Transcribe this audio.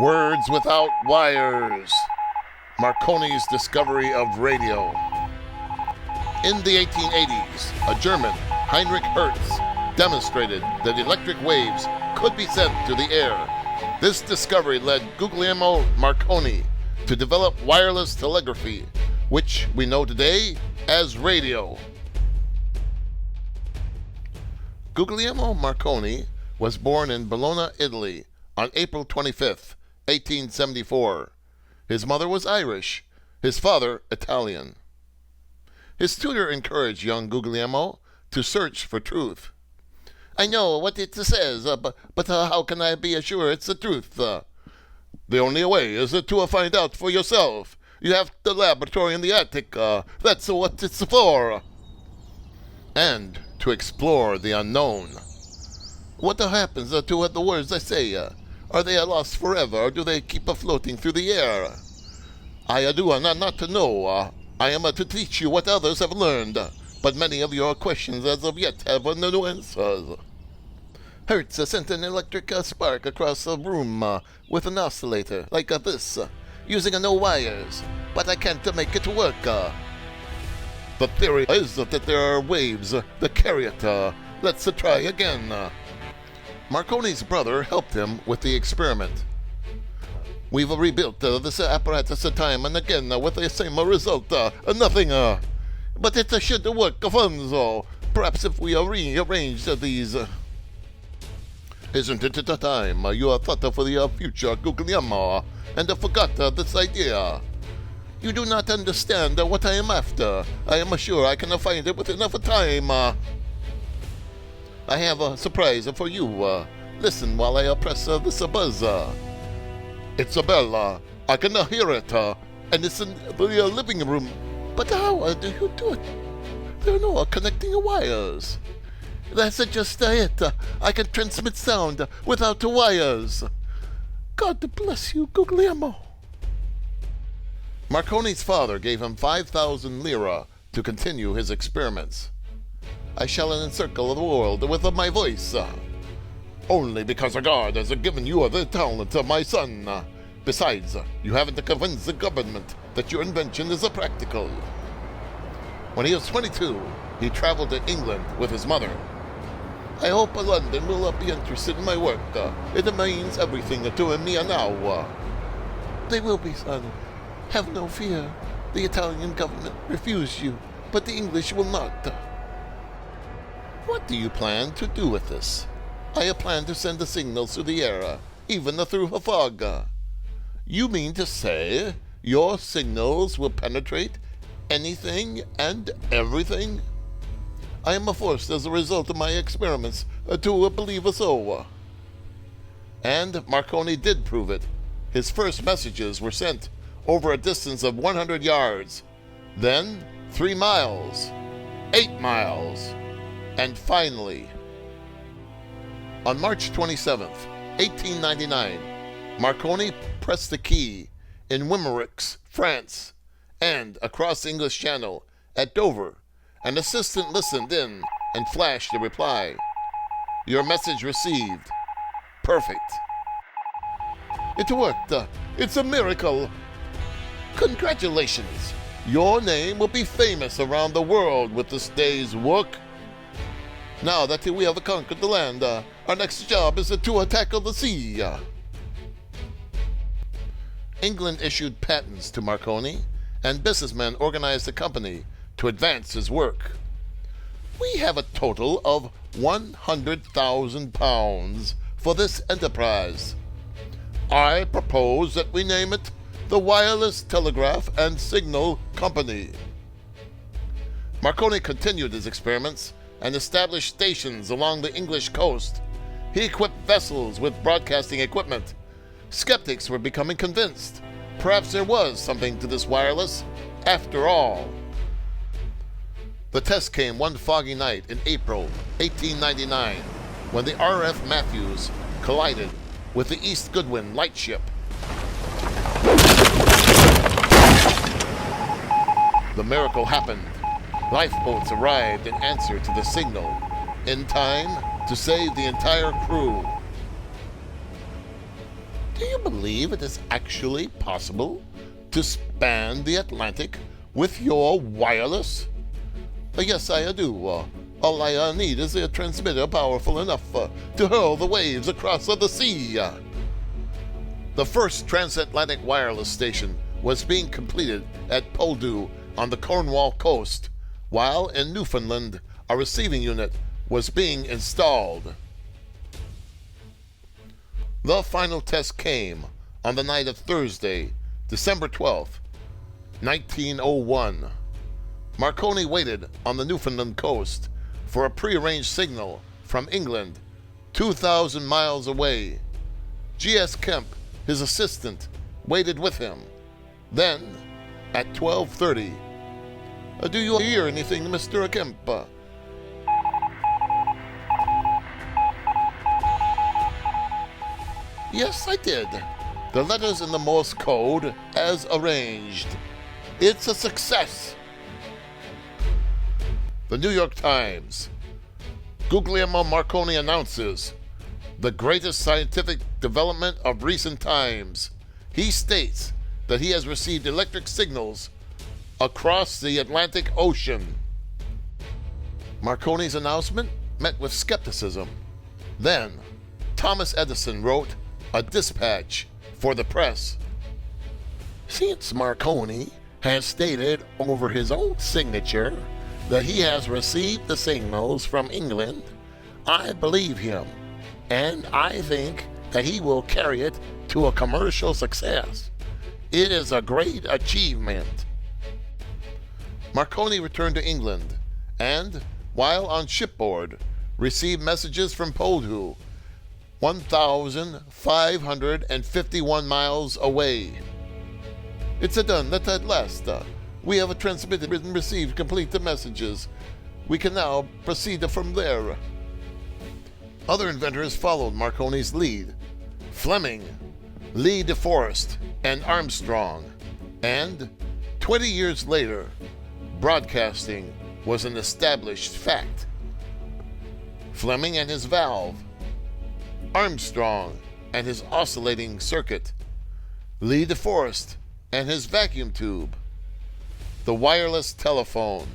Words without wires. Marconi's discovery of radio. In the 1880s, a German, Heinrich Hertz, demonstrated that electric waves could be sent through the air. This discovery led Guglielmo Marconi to develop wireless telegraphy, which we know today as radio. Guglielmo Marconi was born in Bologna, Italy, on April 25, 1874. His mother was Irish, his father Italian. His tutor encouraged young Guglielmo to search for truth. "I know what it says, but how can I be sure it's the truth?" "The only way is to find out for yourself. You have the laboratory in the attic. That's what it's for." And to explore the unknown. What happens to the words I say? Are they lost forever, or do they keep floating through the air? I do not to know. I am to teach you what others have learned, but many of your questions as of yet have no answers. Hertz sent an electric spark across the room with an oscillator, like this, using no wires, but I can't make it work. The theory is that there are waves that carry it. Let's try again. Marconi's brother helped him with the experiment. "We've rebuilt this apparatus time and again with the same result. Nothing. But it should work, Fonzo. Perhaps if we rearrange these." "Isn't it time you have thought for the future, Guglielmo, and forgot this idea? You do not understand what I am after. I am sure I can find it with enough time. I have a surprise for you. Listen while I press this buzzer. It's a bell. I can hear it, and it's in the living room. But how do you do it? There are no connecting wires. That's just it. I can transmit sound without wires. God bless you, Guglielmo." Marconi's father gave him 5,000 lira to continue his experiments. "I shall encircle the world with my voice." "Only because God has given you the talent, my son. Besides, you haven't convinced the government that your invention is practical." When he was 22, he traveled to England with his mother. "I hope London will be interested in my work. It means everything to me now." "They will be, son. Have no fear. The Italian government refused you, but the English will not." "What do you plan to do with this?" "I plan to send the signals through the air, even through a fog." "You mean to say your signals will penetrate anything and everything?" "I am forced, as a result of my experiments, to believe so." And Marconi did prove it. His first messages were sent over a distance of 100 yards, then 3 miles, 8 miles, and finally, on March 27th, 1899, Marconi pressed the key in Wimereux, France, and across the English Channel at Dover, an assistant listened in and flashed a reply. "Your message received. Perfect." "It worked. It's a miracle. Congratulations. Your name will be famous around the world with this day's work. Now that we have conquered the land, our next job is to tackle the sea." England issued patents to Marconi, and businessmen organized a company to advance his work. "We have a total of £100,000 for this enterprise. I propose that we name it the Wireless Telegraph and Signal Company." Marconi continued his experiments and established stations along the English coast. He equipped vessels with broadcasting equipment. Skeptics were becoming convinced. Perhaps there was something to this wireless after all. The test came one foggy night in April 1899, when the R.F. Matthews collided with the East Goodwin lightship. The miracle happened. Lifeboats arrived in answer to the signal, in time to save the entire crew. Do you believe believe it is actually possible to span the Atlantic with your wireless? Yes, I do. All I need is a transmitter powerful enough to hurl the waves across the sea. The first transatlantic wireless station was being completed at Poldhu on the Cornwall coast, while in Newfoundland a receiving unit was being installed. The final test came on the night of Thursday, December 12th, 1901. Marconi waited on the Newfoundland coast for a prearranged signal from England, 2,000 miles away. G.S. Kemp, his assistant, waited with him. Then, at 12:30, do you hear anything, Mr. Kemp? Yes, I did. The letters in the Morse code as arranged. It's a success. The New York Times. Guglielmo Marconi announces the greatest scientific development of recent times. He states that he has received electric signals across the Atlantic Ocean. Marconi's announcement met with skepticism. Then, Thomas Edison wrote a dispatch for the press. Since Marconi has stated over his own signature that he has received the signals from England, I believe him, and I think that he will carry it to a commercial success. It is a great achievement. Marconi returned to England and, while on shipboard, received messages from Poldhu, 1,551 miles away. It's done, that at last. We have transmitted and received complete the messages. We can now proceed from there. Other inventors followed Marconi's lead. Fleming, Lee de Forest, and Armstrong. And 20 years later, broadcasting was an established fact. Fleming and his valve, Armstrong and his oscillating circuit, Lee de Forest and his vacuum tube, the wireless telephone.